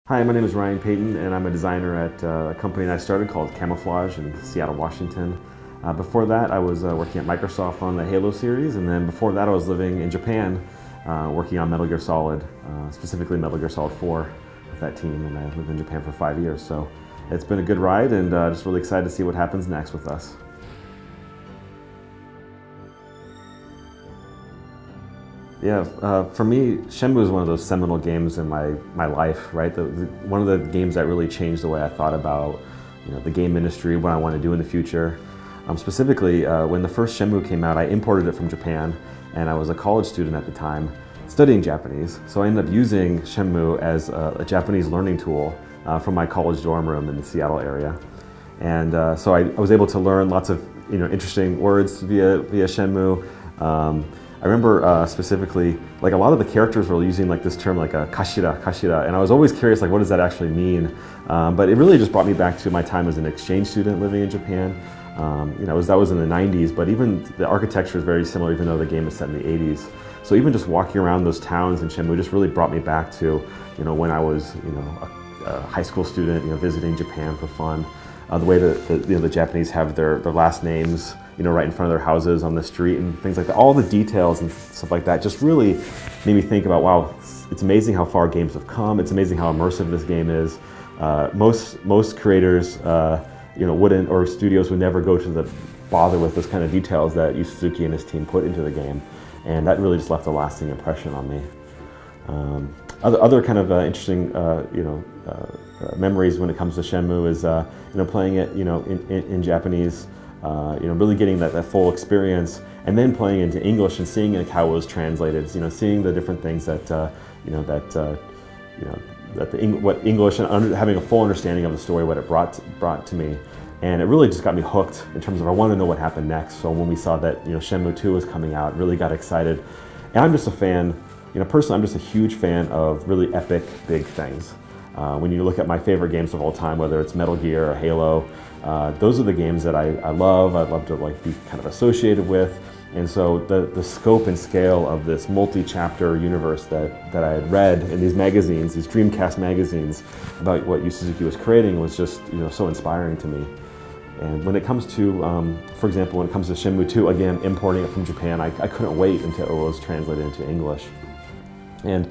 Hi, my name is Ryan Payton, and I'm a designer at a company that I started called Camouflaj in Seattle, Washington. Before that, I was working at Microsoft on the Halo series, and then before that, I was living in Japan, working on Metal Gear Solid, specifically Metal Gear Solid 4 with that team, and I lived in Japan for 5 years. So it's been a good ride, and just really excited to see what happens next with us. Yeah, for me, Shenmue is one of those seminal games in my life, right? One of the games that really changed the way I thought about, the game industry, what I want to do in the future. Specifically, when the first Shenmue came out, I imported it from Japan, and I was a college student at the time studying Japanese. So I ended up using Shenmue as a Japanese learning tool from my college dorm room in the Seattle area. And so I was able to learn lots of interesting words via Shenmue. I remember specifically, like a lot of the characters were using like this term like a kashira, and I was always curious, like what does that actually mean? But it really just brought me back to my time as an exchange student living in Japan. That was in the 90s, but even the architecture is very similar, even though the game is set in the 80s. So even just walking around those towns in Shenmue just really brought me back to, when I was, a high school student, visiting Japan for fun. The way that the Japanese have their last names, right in front of their houses on the street and things like that. All the details and stuff like that just really made me think about, wow, it's amazing how far games have come. It's amazing how immersive this game is. Most creators, wouldn't, or studios would never go to the bother with this kind of details that Yu Suzuki and his team put into the game, and that really just left a lasting impression on me. Other kind of interesting, memories when it comes to Shenmue is, playing it, in Japanese, really getting that full experience, and then playing into English and seeing like how it was translated. Seeing the different things that, what English and having a full understanding of the story, what it brought to me. And it really just got me hooked in terms of I want to know what happened next. So when we saw that Shenmue 2 was coming out, really got excited. And I'm just a fan, personally, I'm just a huge fan of really epic, big things. When you look at my favorite games of all time, whether it's Metal Gear or Halo, those are the games that I love. I'd love to be kind of associated with. And so the scope and scale of this multi-chapter universe that I had read in these magazines, these Dreamcast magazines, about what Yu Suzuki was creating was just so inspiring to me. And when it comes to, for example, when it comes to Shenmue 2, again, importing it from Japan, I couldn't wait until it was translated into English. And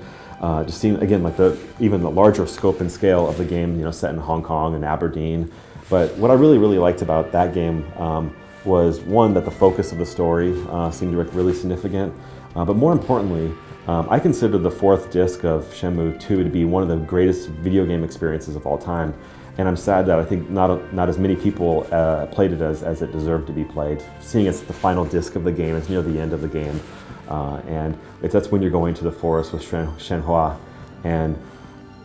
just seeing, again, like even the larger scope and scale of the game, set in Hong Kong and Aberdeen. But what I really, really liked about that game was, one, that the focus of the story seemed really significant. But more importantly, I consider the fourth disc of Shenmue 2 to be one of the greatest video game experiences of all time. And I'm sad that I think not as many people played it as it deserved to be played. Seeing it's the final disc of the game, it's near the end of the game. And that's when you're going to the forest with Shenhua, and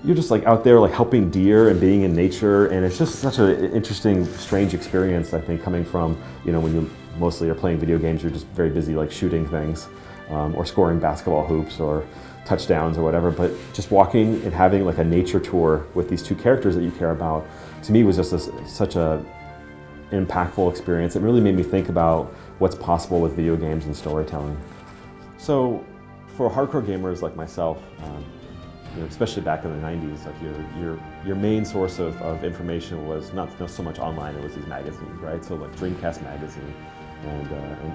you're just like out there like helping deer and being in nature, and it's just such an interesting, strange experience, I think, coming from, when you mostly are playing video games, you're just very busy like shooting things, or scoring basketball hoops or touchdowns or whatever, but just walking and having like a nature tour with these two characters that you care about, to me was just such a impactful experience. It really made me think about what's possible with video games and storytelling. So for hardcore gamers like myself, especially back in the 90s, like your main source of information was not so much online, it was these magazines, right? So like Dreamcast magazine and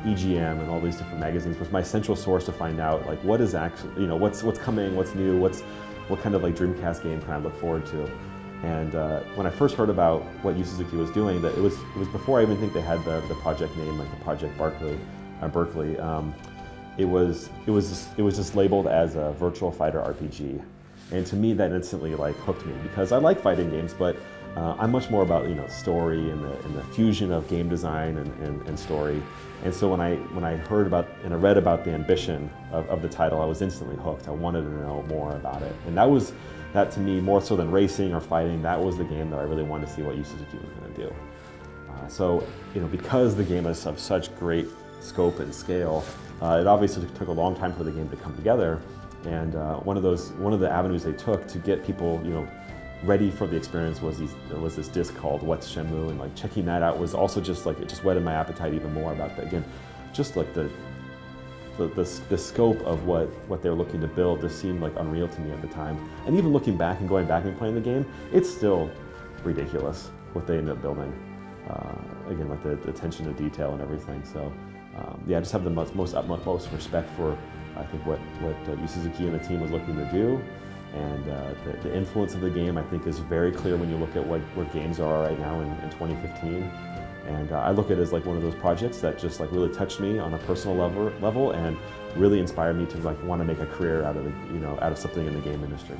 EGM and all these different magazines was my central source to find out like what is actually, what's coming, what's new, what kind of like Dreamcast game can I look forward to. And when I first heard about what Yu Suzuki was doing, that it was before I even think they had the project name, like the Project Berkeley. It was just labeled as a virtual fighter RPG, and to me that instantly like hooked me, because I like fighting games, but I'm much more about story and the fusion of game design and story. And so when I heard about and I read about the ambition of the title, I was instantly hooked. I wanted to know more about it, and that to me, more so than racing or fighting, that was the game that I really wanted to see what Yu Suzuki was going to do. So because the game is of such great scope and scale, it obviously took a long time for the game to come together, and one of the avenues they took to get people ready for the experience was this disc called What's Shenmue, and like checking that out was also just like, it just whetted my appetite even more about that. Again, just like the the scope of what they're looking to build just seemed like unreal to me at the time. And even looking back and going back and playing the game, it's still ridiculous what they ended up building. Again, like the attention to detail and everything. So yeah, I just have the utmost respect for, I think, what Yu Suzuki and the team was looking to do. And the influence of the game, I think, is very clear when you look at where games are right now in 2015. And I look at it as like one of those projects that just like really touched me on a personal level and really inspired me to like want to make a career out of out of something in the game industry.